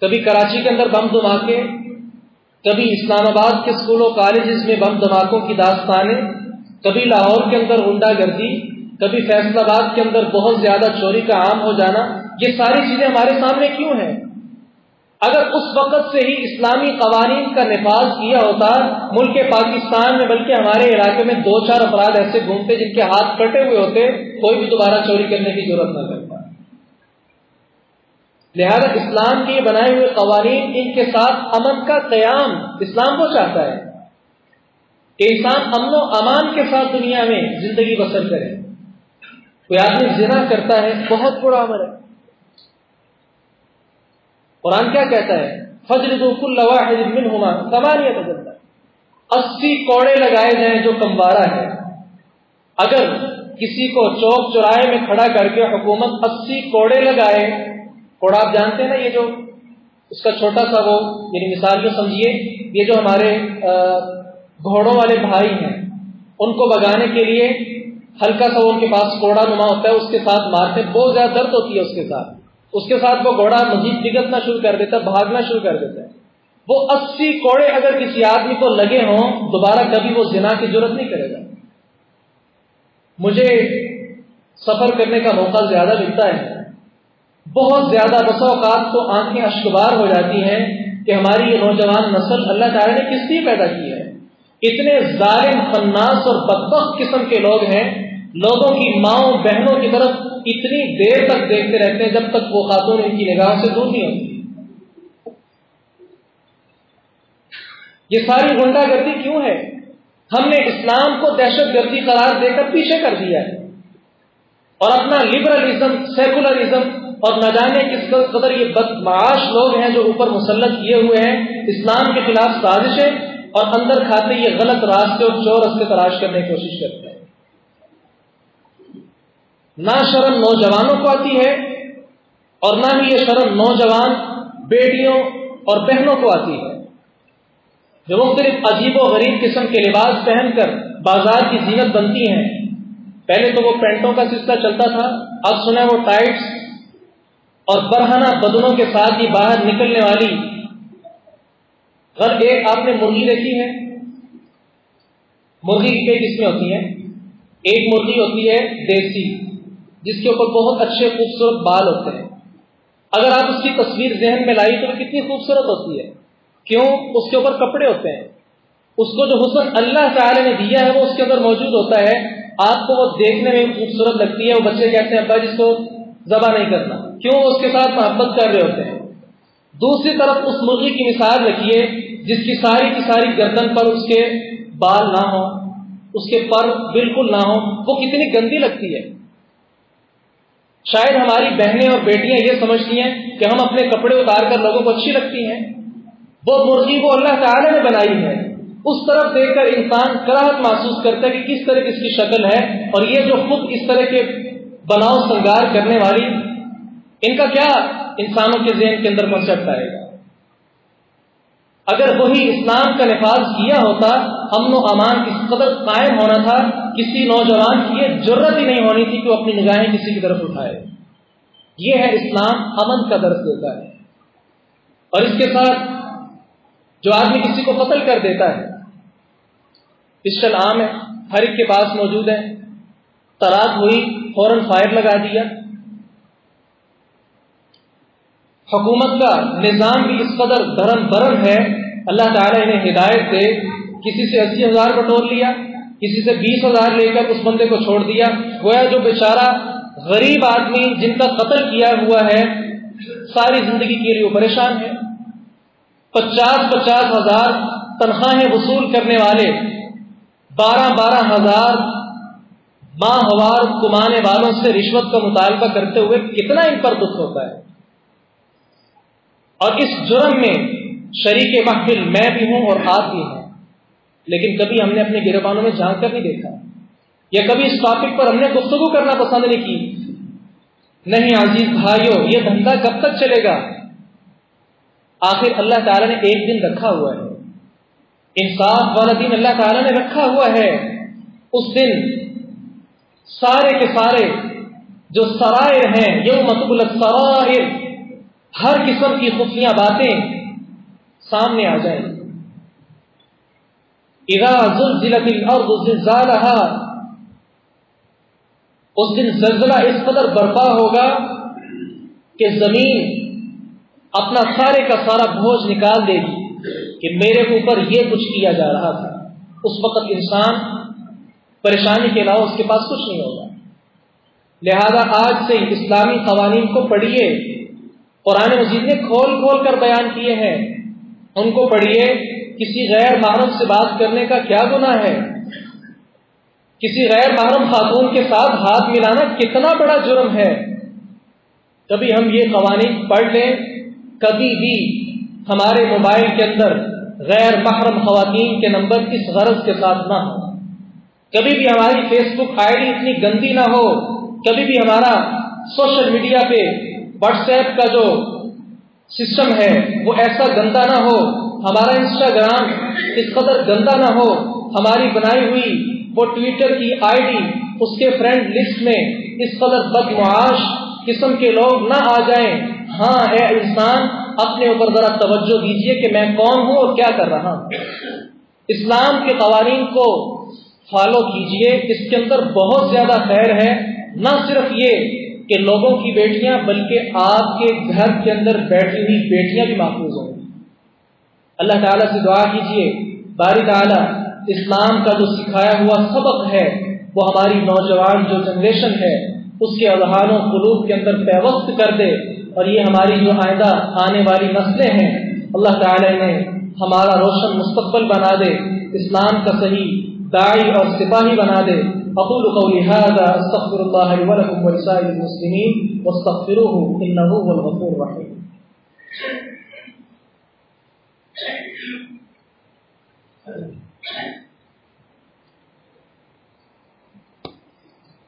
کبھی کراچی کے اندر بم دھماکے، کبھی اسلام آباد کے اسکول و کالجز میں بم دھماکوں کی داستانیں، کبھی لاہور کے اندر غنڈہ گردی، کبھی فیصل آباد کے اندر بہت زیادہ چوری کا عام ہو جانا. یہ ساری چیزیں ہمارے سامنے کیوں ہیں؟ اگر اس وقت سے ہی اسلامی قوانین کا نفاذ کیا ہوتا، ملک پاکستان میں بلکہ ہمارے علاقے میں 2-4 افراد ایسے گھومتے جن کے ہاتھ کٹے ہوئے ہوتے، کوئی بھی دوبارہ چوری کرنے کی ضرورت نہ کرتا. لہذا اسلام کے بنائے ہوئے قوانین، ان کے ساتھ امن کا قیام اسلام کو چاہتا ہے کہ انسان امن و امان کے ساتھ دنیا میں زندگی بسر کرے. کوئی آدمی زنا کرتا ہے، بہت برا عمل ہے. قرآن کیا کہتا ہے؟ فَاجْلِدُوا كُلَّ وَاحِدٍ مِّنْهُمَا 8 جلدہ. 80 کوڑے لگائے جائیں جو کموارہ ہے. اگر کسی کو چوک چوراہے میں کھڑا کر کے حکومت 80 کوڑے لگائے، کوڑا آپ جانتے ہیں نا، یہ جو اس کا چھوٹا سا وہ، یعنی مثال جو سمجھیے، یہ جو ہمارے گھوڑوں والے بھائی ہیں، ان کو بگانے کے لیے ہلکا سا وہ ان کے پاس کوڑا نما ہوتا ہے، اس کے ساتھ مارتے، بہت زیادہ درد ہوتی ہے اس کے ساتھ وہ گھوڑا مزید بگڑنا شروع کر دیتا ہے، بھاگنا شروع کر دیتا ہے. وہ 80 کوڑے اگر کسی آدمی کو لگے ہوں، دوبارہ کبھی وہ زنا کی جرات نہیں کرے گا. مجھے سفر کرنے کا موقع زیادہ ملتا ہے، بہت زیادہ بسا اوقات تو آنکھیں اشکبار ہو جاتی ہیں کہ ہماری یہ نوجوان نسل اللہ تعالیٰ نے کس لیے پیدا کی ہے. اتنے ظالم، خناس اور بدبخت قسم کے لوگ ہیں، لوگوں کی ماؤں بہنوں کی طرف اتنی دیر تک دیکھتے رہتے ہیں جب تک وہ خاتون ان کی نگاہوں سے دور نہیں ہوتی. یہ ساری غنڈہ گردی کیوں ہے؟ ہم نے اسلام کو دہشت گردی قرار دے کر پیچھے کر دیا ہے، اور اپنا لبرلزم، سیکولرزم اور نہ جانے کس قدر یہ بدمعاش لوگ ہیں جو اوپر مسلط کیے ہوئے ہیں اسلام کے خلاف سازشیں، اور اندر کھاتے یہ غلط راستے اور چور راستے تلاش کرنے کی کوشش کرتے ہیں. نہ شرم نوجوانوں کو آتی ہے، اور نہ ہی یہ شرم نوجوان بیٹیوں اور بہنوں کو آتی ہے، جو مختلف عجیب و غریب قسم کے لباس پہن کر بازار کی زینت بنتی ہیں. پہلے تو وہ پینٹوں کا سلسلہ چلتا تھا، اب سنا وہ ٹائٹس اور برہنہ بدنوں کے ساتھ ہی باہر نکلنے والی. اگر ایک آپ نے مرغی دیکھی ہے، مرغی کی کئی قسمیں ہوتی ہیں. ایک مرغی ہوتی ہے دیسی، جس کے اوپر بہت اچھے خوبصورت بال ہوتے ہیں. اگر آپ اس کی تصویر ذہن میں لائی تو وہ کتنی خوبصورت ہوتی ہے. کیوں؟ اس کے اوپر کپڑے ہوتے ہیں. اس کو جو حسن اللہ تعالی نے دیا ہے وہ اس کے اندر موجود ہوتا ہے. آپ کو وہ دیکھنے میں خوبصورت لگتی ہے. وہ بچے کہتے ہیں ابا جس کو ذبح نہیں کرنا. کیوں؟ اس کے ساتھ محبت کر رہے ہوتے ہیں. دوسری طرف اس مرغی کی مثال رکھیے جس کی ساری گردن پر اس کے بال نہ ہو، اس کے پر بالکل نہ ہو. وہ کتنی گندی لگتی ہے. شاید ہماری بہنیں اور بیٹیاں یہ سمجھتی ہیں کہ ہم اپنے کپڑے اتار کر لوگوں کو اچھی لگتی ہیں. وہ مرغی وہ اللہ تعالی نے بنائی ہے. اس طرف دیکھ کر انسان کراہت محسوس کرتا ہے کہ کس طرح اس کی شکل ہے، اور یہ جو خود اس طرح کے بناؤ سنگار کرنے والی، ان کا کیا انسانوں کے ذہن کے اندر کنسپٹ آئے گا. اگر وہی اسلام کا نفاذ کیا ہوتا، امن و امان کس قدر قائم ہونا تھا، کسی نوجوان کی یہ جرت ہی نہیں ہونی تھی کہ وہ اپنی نگاہیں کسی کی طرف اٹھائے. یہ ہے اسلام، امن کا درس دیتا ہے. اور اس کے ساتھ جو آدمی کسی کو قتل کر دیتا ہے، پسٹل عام ہے، ہر ایک کے پاس موجود ہے، طلاق ہوئی فوراً فائر لگا دیا. حکومت کا نظام بھی اس قدر دھرم برم ہے، اللہ تعالیٰ انہیں ہدایت دے، کسی سے 80,000 بٹور لیا، کسی سے 20,000 لے کر اس بندے کو چھوڑ دیا، گویا جو بیچارہ غریب آدمی جن کا قتل کیا ہوا ہے ساری زندگی کے لیے وہ پریشان ہے۔ 50,000 تنخواہیں وصول کرنے والے 12,000 ماہوار کمانے والوں سے رشوت کا مطالبہ کرتے ہوئے کتنا ان پر دکھ ہوتا ہے۔ اور اس جرم میں شریک محفل میں بھی ہوں اور آپ بھی ہیں، لیکن کبھی ہم نے اپنے گریبانوں میں جھانک کر نہیں دیکھا، یا کبھی اس ٹاپک پر ہم نے گفتگو کرنا پسند نہیں کی۔ نہیں عزیز بھائیوں، یہ دھندا کب تک چلے گا؟ آخر اللہ تعالیٰ نے ایک دن رکھا ہوا ہے، انصاف والا دن اللہ تعالیٰ نے رکھا ہوا ہے۔ اس دن سارے کے سارے جو سرائر ہیں، یوم تبلی السرائر، ہر قسم کی خفیہ باتیں سامنے آ جائیں۔ اذا زلزلت الارض زلزالها، اس دن زلزلہ اس قدر برپا ہوگا کہ زمین اپنا سارے کا سارا بوجھ نکال دے گی کہ میرے اوپر یہ کچھ کیا جا رہا تھا۔ اس وقت انسان پریشانی کے علاوہ اس کے پاس کچھ نہیں ہوگا۔ لہذا آج سے اسلامی قوانین کو پڑھیے، قرآن مجید نے کھول کھول کر بیان کیے ہیں، ان کو پڑھیے۔ کسی غیر محرم سے بات کرنے کا کیا گناہ ہے؟ کسی غیر محرم خاتون کے ساتھ ہاتھ ملانا کتنا بڑا جرم ہے؟ کبھی ہم یہ قوانین پڑھ لیں، کبھی بھی ہمارے موبائل کے اندر غیر محرم خواتین کے نمبر اس غرض کے ساتھ نہ ہو، کبھی بھی ہماری فیس بک آئی ڈی اتنی گندی نہ ہو، کبھی بھی ہمارا سوشل میڈیا پہ واٹس ایپ کا جو سسٹم ہے وہ ایسا گندا نہ ہو، ہمارا انسٹاگرام اس قدر گندا نہ ہو، ہماری بنائی ہوئی وہ ٹویٹر کی آئی ڈی اس کے فرینڈ لسٹ میں اس قدر بدمعاش قسم کے لوگ نہ آ جائیں۔ ہاں اے انسان، اپنے اوپر ذرا توجہ دیجئے کہ میں کون ہوں اور کیا کر رہا ہوں۔ اسلام کے قوانین کو فالو کیجئے، اس کے اندر بہت زیادہ خیر ہے۔ نہ صرف یہ کہ لوگوں کی بیٹیاں بلکہ آپ کے گھر کے اندر بیٹھی ہوئی بیٹیاں بھی محفوظ ہوں۔ اللہ تعالیٰ سے دعا کیجئے باری تعالیٰ اسلام کا جو سکھایا ہوا سبق ہے وہ ہماری نوجوان جو جنریشن ہے اس کے اذہان و قلوب کے اندر پیوست کر دے، اور یہ ہماری جو آئندہ آنے والی نسلیں ہیں اللہ تعالیٰ انہیں ہمارا روشن مستقبل بنا دے، اسلام کا صحیح داعی اور سپاہی بنا دے۔ اقول قولی هذا استغفر الله لي ولكم ولسائر المسلمين واستغفروه انه هو الغفور الرحيم۔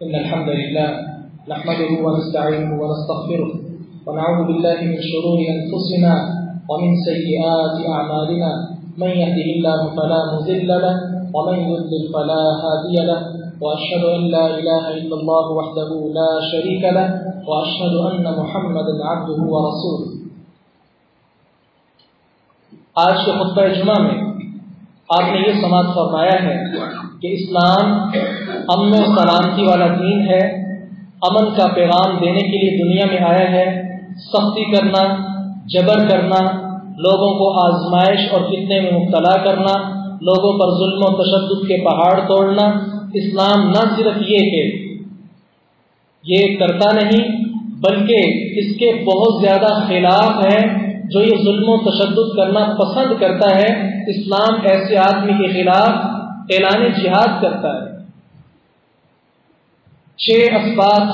إن الحمد لله نحمده ونستعينه ونستغفره ونعوذ بالله من شرور أنفسنا ومن سيئات أعمالنا، من يهده الله فلا مضل له ومن يضلل فلا هادي له، وأشهد أن لا إله إلا الله وحده لا شريك له، وأشهد أن محمدا عبده ورسوله۔ آج کے خطبہ جمعہ میں آپ نے یہ سماعت فرمایا ہے کہ اسلام امن و سلامتی والا دین ہے، امن کا پیغام دینے کے لیے دنیا میں آیا ہے۔ سختی کرنا، جبر کرنا، لوگوں کو آزمائش اور فتنے میں مبتلا کرنا، لوگوں پر ظلم و تشدد کے پہاڑ توڑنا، اسلام نہ صرف یہ کہ یہ کرتا نہیں بلکہ اس کے بہت زیادہ خلاف ہے۔ جو یہ ظلم و تشدد کرنا پسند کرتا ہے، اسلام ایسے آدمی کے خلاف اعلان جہاد کرتا ہے۔ 6 اسباق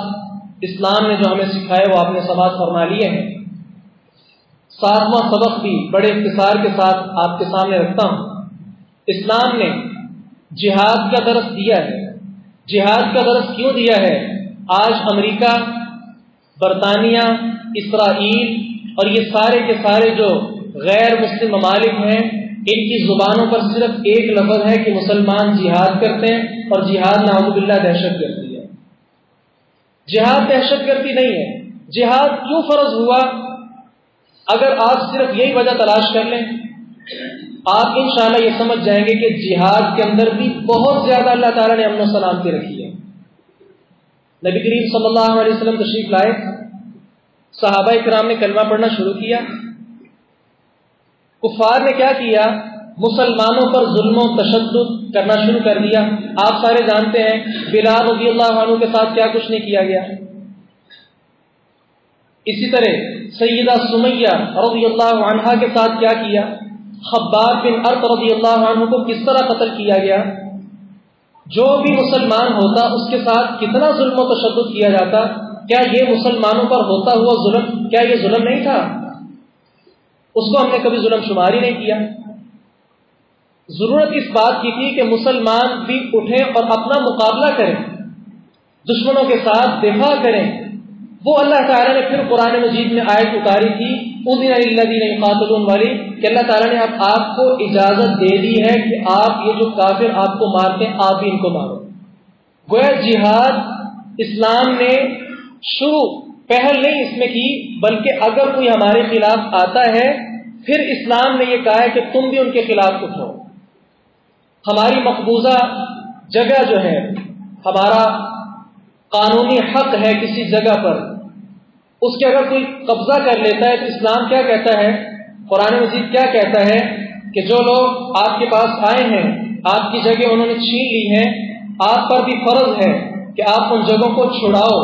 اسلام نے جو ہمیں سکھائے وہ آپ نے سماعت فرما لیے ہیں۔ 7واں سبق بھی بڑے اختصار کے ساتھ آپ کے سامنے رکھتا ہوں۔ اسلام نے جہاد کا درس دیا ہے۔ جہاد کا درس کیوں دیا ہے؟ آج امریکہ، برطانیہ، اسرائیل اور یہ سارے کے سارے جو غیر مسلم ممالک ہیں، ان کی زبانوں پر صرف ایک لفظ ہے کہ مسلمان جہاد کرتے ہیں، اور جہاد نعوذ باللہ دہشت گردی ہے۔ جہاد دہشت گردی نہیں ہے۔ جہاد کیوں فرض ہوا؟ اگر آپ صرف یہی وجہ تلاش کر لیں، آپ انشاءاللہ یہ سمجھ جائیں گے کہ جہاد کے اندر بھی بہت زیادہ اللہ تعالیٰ نے امن و سلامتی رکھی ہے۔ نبی کریم صلی اللہ علیہ وسلم تشریف لائے، صحابہ کرام نے کلمہ پڑھنا شروع کیا۔ کفار نے کیا کیا؟ مسلمانوں پر ظلم و تشدد کرنا شروع کر دیا. آپ سارے جانتے ہیں بلال رضی اللہ عنہ کے ساتھ کیا کچھ نہیں کیا گیا. اسی طرح سیدہ سمیہ رضی اللہ عنہا کے ساتھ کیا کیا. خباب بن ارط رضی اللہ عنہ کو کس طرح قتل کیا گیا. جو بھی مسلمان ہوتا اس کے ساتھ کتنا ظلم و تشدد کیا جاتا. کیا یہ مسلمانوں پر ہوتا ہوا ظلم، کیا یہ ظلم نہیں تھا؟ اس کو ہم نے کبھی ظلم شمار ہی نہیں کیا. ضرورت اس بات کی تھی کہ مسلمان بھی اٹھیں اور اپنا مقابلہ کریں، دشمنوں کے ساتھ دفاع کریں. وہ اللہ تعالیٰ نے پھر قرآن مجید میں آیت اتاری تھی اذن للذین یقاتلون والی، کہ اللہ تعالیٰ نے اب آپ کو اجازت دے دی ہے کہ آپ یہ جو کافر آپ کو مارتے ہیں آپ بھی ان کو مارو. گویا جہاد اسلام نے شروع پہل نہیں اس میں کی، بلکہ اگر کوئی ہمارے خلاف آتا ہے پھر اسلام نے یہ کہا ہے کہ تم بھی ان کے خلاف اٹھو. ہماری مقبوضہ جگہ جو ہے، ہمارا قانونی حق ہے کسی جگہ پر، اس کے اگر کوئی قبضہ کر لیتا ہے تو اسلام کیا کہتا ہے، قرآن مجید کیا کہتا ہے کہ جو لوگ آپ کے پاس آئے ہیں، آپ کی جگہ انہوں نے چھین لی ہے، آپ پر بھی فرض ہے کہ آپ ان جگہوں کو چھڑاؤ.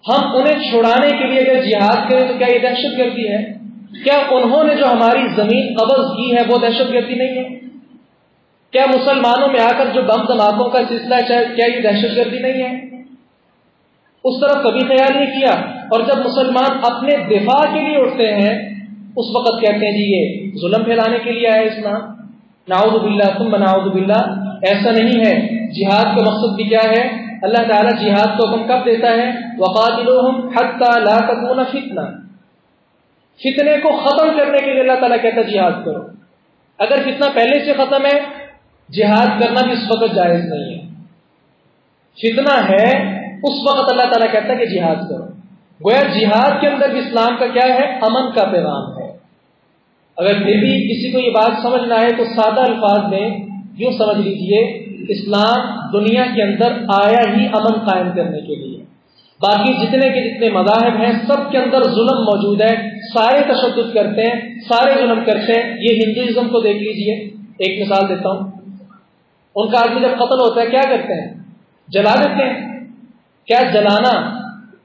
ہم انہیں چھڑانے کے لیے اگر جہاد کریں تو کیا یہ دہشت گردی ہے؟ کیا انہوں نے جو ہماری زمین قبض کی ہے وہ دہشت گردی نہیں ہے؟ کیا مسلمانوں میں آ کر جو بم دھماکوں کا سلسلہ ہے کیا یہ دہشت گردی نہیں ہے؟ اس طرف کبھی خیال نہیں کیا. اور جب مسلمان اپنے دفاع کے لیے اٹھتے ہیں اس وقت کہتے ہیں جی یہ ظلم پھیلانے کے لیے آیا اسلام. نعوذ باللہ ثم نعوذ باللہ. ایسا نہیں ہے. جہاد کا مقصد بھی کیا ہے؟ اللہ تعالیٰ جہاد کو حکم کب دیتا ہے؟ وَقَاتِلُوهُمْ حَتَّى لَا تَكُونَ فِتْنَةٌ. فتنے کو ختم کرنے کے لیے اللہ تعالیٰ کہتا ہے جہاد کرو. اگر فتنہ پہلے سے ختم ہے جہاد کرنا بھی اس وقت جائز نہیں ہے. فتنہ ہے اس وقت اللہ تعالیٰ کہتا ہے کہ جہاد کرو. گویا جہاد کے اندر بھی اسلام کا کیا ہے؟ امن کا پیغام ہے. اگر پھر بھی کسی کو یہ بات سمجھنا ہے تو سادہ الفاظ میں یوں سمجھ لیجئے، اسلام دنیا کے اندر آیا ہی امن قائم کرنے کے لیے. باقی جتنے کے جتنے مذاہب ہیں سب کے اندر ظلم موجود ہے، سارے تشدد کرتے ہیں، سارے ظلم کرتے ہیں. یہ ہندوازم کو دیکھ لیجئے. ایک مثال دیتا ہوں. ان کا آدمی جب قتل ہوتا ہے کیا کرتے ہیں؟ جلا دیتے ہیں. کیا جلانا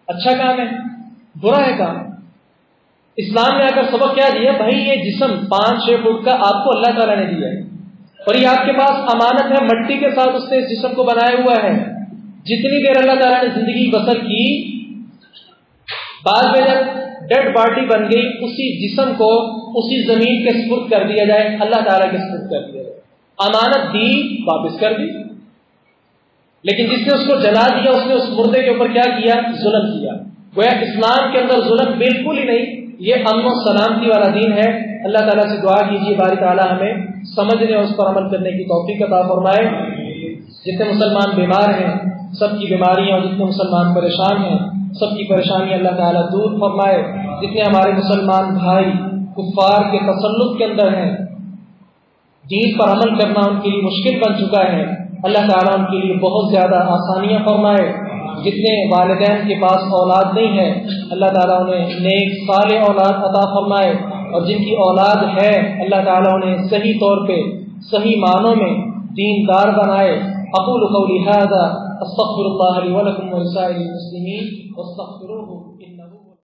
اچھا کام ہے؟ برا ہے کام. اسلام نے آ کر سبق کیا دیا؟ بھائی یہ جسم 5-6 فٹ کا آپ کو اللہ تعالیٰ نے دیا ہے اور یہ آپ کے پاس امانت ہے، مٹی کے ساتھ اس نے اس جسم کو بنایا ہوا ہے. جتنی دیر اللہ تعالیٰ نے زندگی بسر کی، بعد میں جب ڈیڈ باڈی بن گئی اسی جسم کو اسی زمین کے سپرد کر دیا جائے، اللہ تعالیٰ کے سپرد کر دیا جائے. امانت دی واپس کر دی. لیکن جس نے اس کو جلا دیا اس نے اس مردے کے اوپر کیا کیا؟ ظلم کیا. گویا اسلام کے اندر ظلم بالکل ہی نہیں. یہ امن و سلامتی والا دین ہے. اللہ تعالیٰ سے دعا کیجیے باری تعالیٰ ہمیں سمجھنے اور اس پر عمل کرنے کی توفیق عطا فرمائے. جتنے مسلمان بیمار ہیں سب کی بیماریاں، اور جتنے مسلمان پریشان ہیں سب کی پریشانی اللہ تعالیٰ دور فرمائے. جتنے ہمارے مسلمان بھائی کفار کے تسلط کے اندر ہیں، دین پر عمل کرنا ان کے لیے مشکل بن چکا ہے، اللہ تعالیٰ ان کے لیے بہت زیادہ آسانیاں فرمائے. جتنے والدین کے پاس اولاد نہیں ہے اللہ تعالیٰ انہیں نیک صالح اولاد عطا فرمائے، اور جن کی اولاد ہے اللہ تعالیٰ انہیں صحیح طور پہ صحیح معنوں میں دیندار بنائے. اقول قولی ھذا استغفر اللہ لی ولکم ولسائر المسلمین واستغفروہ.